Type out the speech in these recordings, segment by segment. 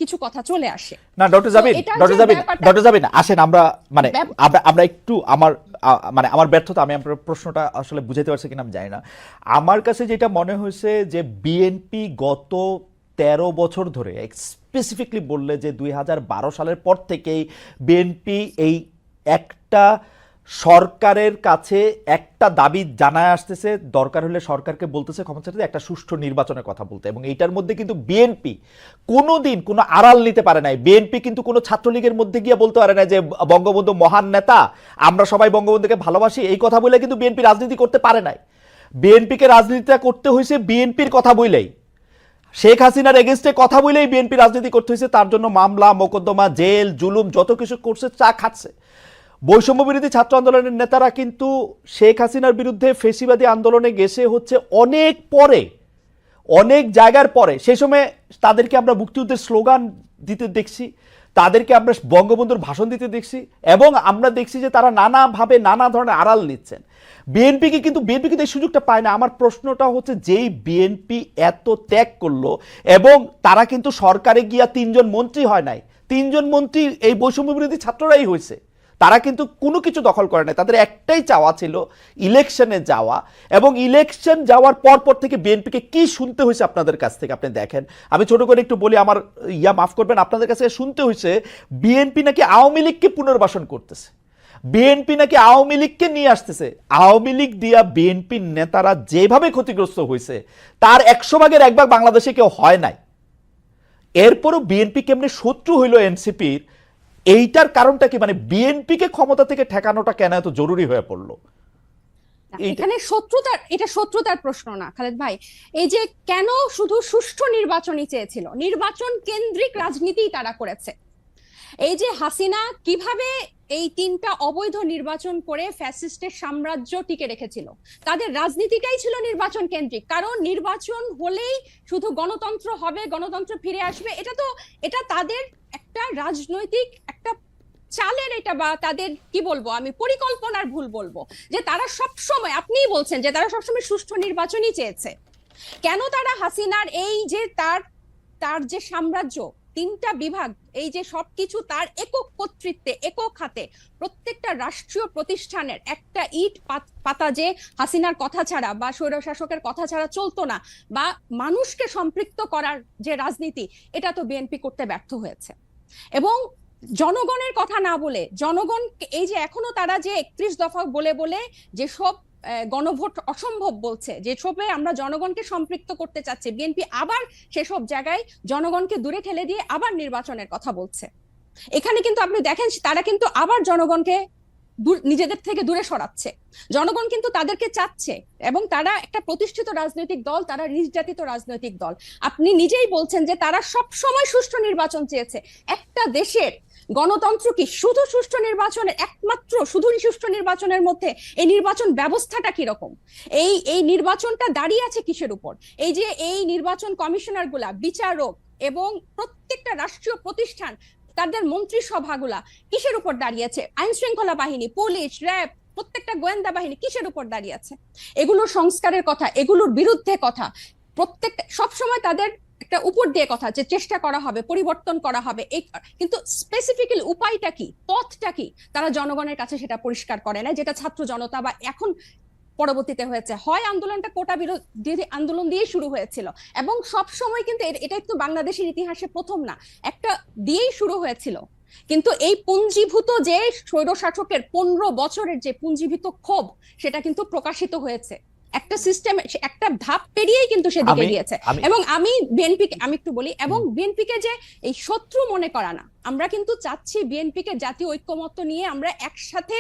কিছু কথা চলে আসে। না ডক্টর জাবিন আসেন আমরা মানে আমরা একটু আমার ব্যর্থতা, আমি আপনার প্রশ্নটা আসলে বুঝাতে পারছি কিনা আমি জানি না। আমার কাছে যেটা মনে হয়েছে যে বিএনপি গত 13 বছর ধরে, স্পেসিফিকলি বললে যে 2012 সালের পর থেকেই বিএনপি এই একটা সরকারের কাছে একটা দাবি জানায় আসতেছে, দরকার হলে সরকারকে বলতেছে ক্ষমতা চাইতে একটা সুষ্ঠু নির্বাচনের কথা বলতে। এবং এইটার মধ্যে কিন্তু বিএনপি কোনোদিন কোনো আড়াল নিতে পারে নাই। বিএনপি কিন্তু কোনো ছাত্রলীগের মধ্যে গিয়ে বলতে পারে না যে বঙ্গবন্ধু মহান নেতা, আমরা সবাই বঙ্গবন্ধুকে ভালোবাসি, এই কথা বলে কিন্তু বিএনপি রাজনীতি করতে পারে নাই। বিএনপিকে রাজনীতিটা করতে হয়েছে বিএনপির কথা বলেই, শেখ হাসিনার এগেনস্টে কথা বলেই বিএনপি রাজনীতি করতে হয়েছে। তার জন্য মামলা মোকদ্দমা জেল জুলুম যত কিছু করছে চা খাচ্ছে। বৈষম্য বিরোধী ছাত্র আন্দোলনের নেতারা কিন্তু শেখ হাসিনার বিরুদ্ধে ফেসিবাদী আন্দোলনে গেছে হচ্ছে অনেক পরে, অনেক জায়গার পরে। সেই সময় তাদেরকে আমরা মুক্তিযুদ্ধের স্লোগান দিতে দেখছি, তাদেরকে আমরা বঙ্গবন্ধুর ভাষণ দিতে দেখছি, এবং আমরা দেখছি যে তারা নানাভাবে নানা ধরনের আড়াল নিচ্ছেন। বিএনপি কিন্তু এই সুযোগটা পায় না। আমার প্রশ্নটা হচ্ছে, যেই বিএনপি এত ত্যাগ করলো, এবং তারা কিন্তু সরকারে গিয়া 3 জন মন্ত্রী হয় নাই, 3 জন মন্ত্রী এই বৈষম্য বিরোধী ছাত্ররাই হয়েছে। তারা কিন্তু কোনো কিছু দখল করে নাই, তাদের একটাই চাওয়া ছিল ইলেকশনে যাওয়া। এবং ইলেকশন যাওয়ার পর থেকে বিএনপিকে কি শুনতে হয়েছে আপনাদের কাছ থেকে আপনি দেখেন। আমি ছোট করে একটু বলি, আমার মাফ করবেন, আপনাদের কাছে শুনতে হয়েছে বিএনপি নাকি আওয়ামী লীগকে পুনর্বাসন করতেছে, বিএনপি নাকি আওয়ামী লীগকে নিয়ে আসতেছে। আওয়ামী লীগ দিয়া বিএনপির নেতারা যেভাবে ক্ষতিগ্রস্ত হয়েছে তার 100 ভাগের 1 ভাগ বাংলাদেশে কেউ হয় নাই। এরপরও বিএনপি কেমনে শত্রু হইল এনসিপির, এইটার কারণটা কি? মানে বিএনপিকে ক্ষমতা থেকে ঠেকানোটা কেন এত জরুরি হয়ে পড়লো? এখানে শত্রুতার প্রশ্ন না খালেদ ভাই। এই যে কেন শুধু সুষ্ঠু নির্বাচনই চেয়েছিল, নির্বাচন কেন্দ্রিক রাজনীতি তারা করেছে। এই যে হাসিনা কিভাবে এই 3টা অবৈধ নির্বাচন করে ফ্যাসিস্টের সাম্রাজ্য টিকে রেখেছিল, তাদের রাজনীতিটাই ছিল নির্বাচন কেন্দ্রিক। কারণ নির্বাচন হলেই শুধু গণতন্ত্র হবে, গণতন্ত্র ফিরে আসবে, এটা তাদের একটা রাজনৈতিক একটা চালের, এটা বা তাদের কি বলবো আমি, পরিকল্পনার ভুল বলবো। যে তারা সবসময়, আপনিই বলছেন যে তারা সবসময় সুষ্ঠু নির্বাচনই চেয়েছে। কেন তারা হাসিনার এই যে তার যে সাম্রাজ্য, 3টা বিভাগ, এই যে সবকিছু তার একক কর্তৃত্বে, একক হাতে, প্রত্যেকটা রাষ্ট্রীয় প্রতিষ্ঠানের একটা ইট পাতা যে হাসিনার কথা ছাড়া বা স্বৈরশাসকের কথা ছাড়া চলতো না, বা মানুষকে সম্পৃক্ত করার যে রাজনীতি, এটা তো বিএনপি করতে ব্যর্থ হয়েছে। এবং জনগণের কথা না বলে, জনগণ এই যে এখনো তারা যে 31 দফা বলে বলে যেসব গণভোট অসম্ভব বলছে, যেসবে আমরা জনগণকে সম্পৃক্ত করতে চাচ্ছি, বিএনপি আবার সেসব জায়গায় জনগণকে দূরে ঠেলে দিয়ে আবার নির্বাচনের কথা বলছে। এখানে কিন্তু আপনি দেখেন তারা কিন্তু আবার জনগণকে নিজেদের থেকে দূরে সরাচ্ছে। জনগণ কিন্তু তাদেরকে চাচ্ছে, এবং তারা একটা প্রতিষ্ঠিত রাজনৈতিক দল, তারা নির্যাতিত রাজনৈতিক দল। আপনি নিজেই বলছেন যে তারা সব সময় সুষ্ঠু নির্বাচন চেয়েছে। একটা দেশের গণতন্ত্র কি শুধু সুষ্ঠু নির্বাচনের, একমাত্র শুধু সুষ্ঠু নির্বাচনের মধ্যে এই নির্বাচন ব্যবস্থাটা কিরকম, এই নির্বাচনটা দাঁড়িয়ে আছে কিসের উপর? এই যে এই নির্বাচন কমিশনার গুলা, বিচারক এবং প্রত্যেকটা রাষ্ট্রীয় প্রতিষ্ঠান, তাদের মন্ত্রিসভাগুলা কিসের উপর দাঁড়িয়েছে? আইন শৃঙ্খলা বাহিনী, পুলিশ, র্যাব, প্রত্যেকটা গোয়েন্দা বাহিনী কিসের উপর দাঁড়িয়ে আছে? এগুলোর সংস্কারের কথা, এগুলোর বিরুদ্ধে কথা, প্রত্যেকটা সবসময় তাদের একটা উপর দিয়ে কথা, যে চেষ্টা করা হবে, পরিবর্তন করা হবে, কিন্তু স্পেসিফিক্যালি উপায়টা কি, পথটা কি, তারা জনগণের কাছে সেটা পরিষ্কার করে না। যেটা ছাত্র জনতা বা এখন পরবর্তীতে হয়েছে, হয় আন্দোলনটা কোটা বিরোধী আন্দোলন দিয়ে শুরু হয়েছিল, এবং সব সময় কিন্তু এটা একটু বাংলাদেশের ইতিহাসে প্রথম না, একটা দিয়েই শুরু হয়েছিল। কিন্তু এই পুঞ্জীভূত যে স্বৈরশাসকের 15 বছরের যে পুঞ্জীভূত ক্ষোভ, সেটা কিন্তু প্রকাশিত হয়েছে একটা সিস্টেম, একটা ধাপ পেরিয়েই কিন্তু সেদিকে গিয়েছে। এবং আমি একটু বলি, এবং বিএনপিকে যে এই শত্রু মনে করা না, আমরা কিন্তু চাচ্ছি বিএনপিকে জাতীয় ঐক্যমত্য নিয়ে আমরা একসাথে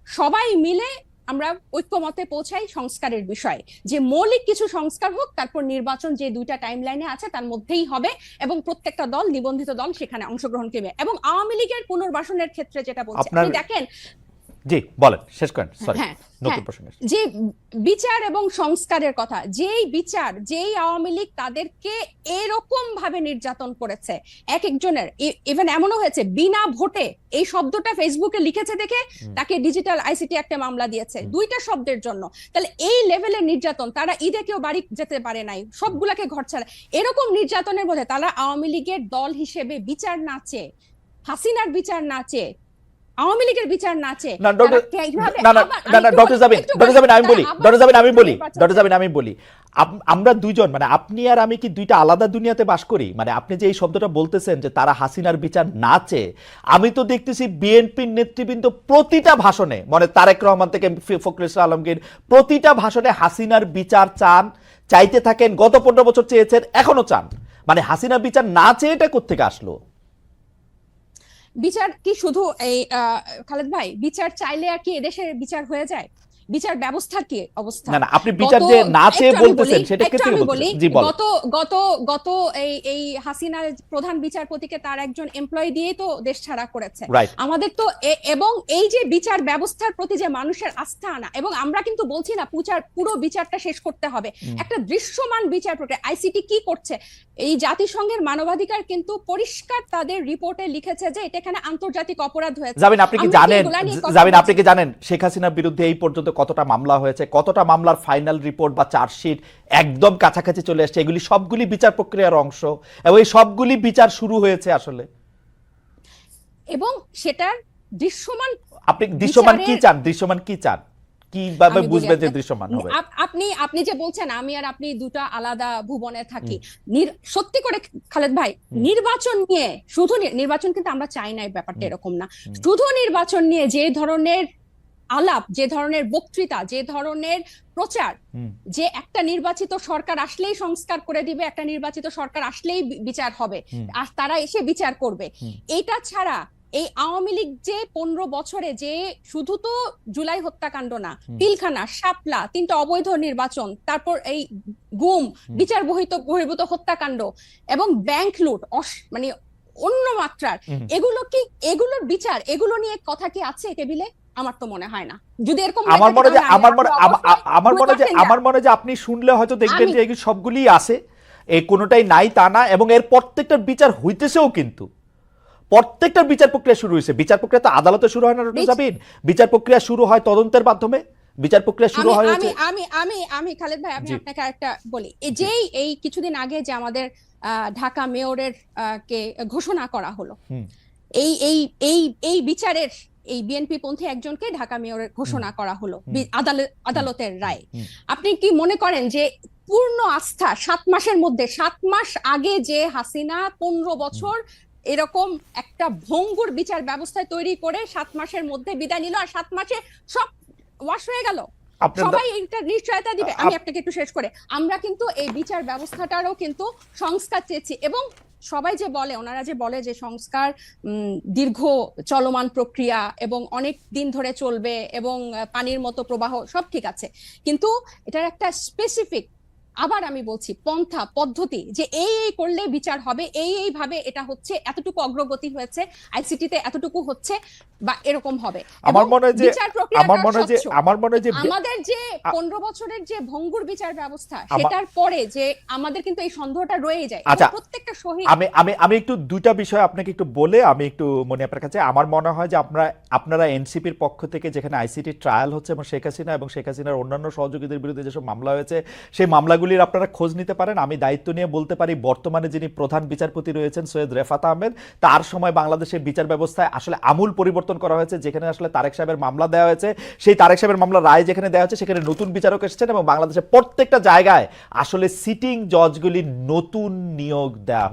সবাই মিলে আমরা ঐক্যমতে পৌঁছাই সংস্কারের বিষয়ে, যে মৌলিক কিছু সংস্কার হোক, তারপর নির্বাচন যে 2টা টাইম লাইনে আছে তার মধ্যেই হবে, এবং প্রত্যেকটা দল, নিবন্ধিত দল সেখানে অংশগ্রহণ করবে। এবং আওয়ামী লীগের পুনর্বাসনের ক্ষেত্রে যেটা বলছে, আপনি দেখেন জি বলেন, শেষ করেন, সরি হ্যাঁ নতুন হ্যাঁ প্রসঙ্গে। যে বিচার এবং সংস্কারের কথা, যেই বিচার, যেই আওয়ামী লীগ তাদেরকে এরকম ভাবে নির্যাতন করেছে, এক একজনের ইভেন এমনও হয়েছে বিনা ভোটে এই শব্দটা ফেসবুকে লিখেছে দেখে তাকে ডিজিটাল আইসিটি একটা মামলা দিয়েছে, দুইটা শব্দের জন্য। তাহলে এই লেভেলের নির্যাতন, তারা ঈদে কেউ বাড়ি যেতে পারে নাই, সবগুলাকে ঘর ছাড়া, এরকম নির্যাতনের মধ্যে তারা আওয়ামী লীগের দল হিসেবে বিচার না চেয়ে, হাসিনার বিচার না চেয়ে, আওয়ামী লীগের বিচার না চেয়ে না ডক্টর জাবিন আমি বলি আমরা দুইজন মানে আপনি আর আমি কি দুইটা আলাদা দুনিয়াতে বাস করি? মানে আপনি যে এই শব্দটা বলতেছেন যে তারা হাসিনার বিচার না চেয়ে, আমি তো দেখতেছি বিএনপির নেতৃবৃন্দ প্রতিটা ভাষণে, মানে তারেক রহমান থেকে ফখরুল ইসলাম আলমগীর প্রতিটা ভাষণে হাসিনার বিচার চাইতে থাকেন। গত 15 বছর চেয়েছেন, এখনো চান। মানে হাসিনার বিচার না চেয়ে এটা কোত্থেকে আসলো? বিচার কি শুধু এই খালেদ ভাই, বিচার চাইলে আর কি এদেশের বিচার হয়ে যায়? বিচার ব্যবস্থার কি অবস্থা? না আপনি বিচার যে না চেয়ে বলতেছেন সেটা কি থেকে বলতেছেন? জি বলেন। গত গত গত এই হাসিনার প্রধান বিচারপতিকে তার একজন এমপ্লয়ি দিয়ে তো দেশ ছাড়া করেছে। আমাদের তো এবং এই যে বিচার ব্যবস্থার প্রতি যে মানুষের আস্থা আনা, এবং আমরা কিন্তু বলছি না পুরো বিচারটা শেষ করতে হবে, একটা দৃশ্যমান বিচার প্রক্রিয়া। আইসিটি কি করছে? এই জাতিসংঘের মানবাধিকার কিন্তু পরিষ্কার তাদের রিপোর্টে লিখেছে যে এটা এখানে আন্তর্জাতিক অপরাধ হয়েছে। আপনি কি জানেন শেখ হাসিনার বিরুদ্ধে এই পর্যন্ত কতটা মামলা হয়েছে, কতটা মামলার ফাইনাল রিপোর্ট বা চার্জশিট একদম কাছাকাছি চলে আসছে? এগুলি সবগুলি বিচার প্রক্রিয়ার অংশ এবং এই সবগুলি বিচার শুরু হয়েছে আসলে। এবং সেটার দৃশ্যমান, আপনি দৃশ্যমান কি চান? দৃশ্যমান কি চান? কিভাবে বুঝবেন যে দৃশ্যমান হবে? আপনি যে বলছেন আমি আর আপনি দুটো আলাদা ভুবনে থাকি, সত্যি করে খালেদ ভাই, নির্বাচন নিয়ে শুধু নির্বাচন কিন্তু আমরা চাই না, এই ব্যাপারটা এরকম না। শুধু নির্বাচন নিয়ে যে ধরনের আলাপ, যে ধরনের বক্তৃতা, যে ধরনের প্রচার, যে একটা নির্বাচিত সরকার আসলেই সংস্কার করে দিবে, একটা নির্বাচিত সরকার আসলেই বিচার হবে, আর তারা এসে বিচার করবে, এটা ছাড়া এই আওয়ামী লীগ যে 15 বছরে যে শুধু তো জুলাই হত্যাকাণ্ড না, পিলখানা, শাপলা, 3টা অবৈধ নির্বাচন, তারপর এই গুম, বিচার বহির্ভূত হত্যাকাণ্ড এবং ব্যাংক লুট, মানে অন্য মাত্রার, এগুলোর বিচার, এগুলো নিয়ে কথা কি আছে টেবিলে? আমার তো মনে হয় না। যদি এরকম আমার মনে যে আপনি শুনলে হয়তো দেখবেন যে এগুলো সবগুলি আছে, এই কোনোটাই নাই তা না, এবং এর প্রত্যেকটার বিচার হইতেছেও, কিন্তু প্রত্যেকটার বিচার প্রক্রিয়া শুরু হয়েছে। বিচার প্রক্রিয়া তো আদালতে শুরু হয় না ডক্টর জাবিন, বিচার প্রক্রিয়া শুরু হয় তদন্তের মাধ্যমে, বিচার প্রক্রিয়া শুরু হয়। আমি খালেদ ভাই, আমি আপনাকে আরেকটা বলি, এই কিছুদিন আগে যে আমাদের ঢাকা মেয়রের কে ঘোষণা করা হলো, এই বিচারের এই বিএনপি পন্থী একজনকে ঢাকা মেয়রের ঘোষণা করা হলো আদালতের রায়। আপনি কি মনে করেন যে পূর্ণ আস্থা 7 মাসের মধ্যে, 7 মাস আগে যে হাসিনা 15 বছর এরকম একটা ভঙ্গুর বিচার ব্যবস্থা তৈরি করে 7 মাসের মধ্যে বিদায় নিল, আর 7 মাসে সব ওয়াশ হয়ে গেল, সবাই এটা নিশ্চয়তা দিবে? আমি আপনাকে একটু শেষ করে, আমরা কিন্তু এই বিচার ব্যবস্থাটারও কিন্তু সংস্কার চেয়েছি, এবং সবাই যে বলে, ওনারা যে বলে যে সংস্কার দীর্ঘ চলমান প্রক্রিয়া এবং অনেক দিন ধরে চলবে এবং পানির মতো প্রবাহ, সব ঠিক আছে, কিন্তু এটার একটা স্পেসিফিক, আবার আমি বলছি, পন্থা পদ্ধতি, যে এই করলে বিচার হবে, এই ভাবে এটা হচ্ছে, এতটুকু অগ্রগতি হয়েছে, আইসিটিতে এতটুকু হচ্ছে, বা এরকম হবে। আমার মনে হয় যে আমাদের যে 15 বছরের যে ভঙ্গুর বিচার ব্যবস্থা, সেটার পরে যে আমাদের কিন্তু এই সন্দেহটা রয়ে যায় প্রত্যেকটা শহীদ। আমি একটু দুইটা বিষয় আপনাকে একটু বলে আমি একটু মনে আপনার কাছে, আমার মনে হয় যে আপনারা এনসিপির পক্ষ থেকে যেখানে আইসিটি ট্রায়াল হচ্ছে এবং শেখ হাসিনার অন্যান্য সহযোগীদের বিরুদ্ধে যেসব মামলা হয়েছে, সেই মামলাগুলির আপনারা খোঁজ নিতে পারেন। আমি দায়িত্ব নিয়ে বলতে পারি, বর্তমানে যিনি প্রধান বিচারপতি রয়েছেন সৈয়দ রেফাত আহমেদ, তার সময় বাংলাদেশের বিচার ব্যবস্থায় আসলে আমূল পরিবর্তন করা হয়েছে। যেখানে আসলে তারেক সাহেবের মামলা দেওয়া হয়েছে, সেই তারেক সাহেবের মামলা রায় যেখানে দেওয়া হয়েছে, সেখানে নতুন বিচারক এসেছেন এবং বাংলাদেশের প্রত্যেকটা জায়গায় আসলে সিটিং জজগুলি নতুন নিয়োগ দেওয়া হয়েছে।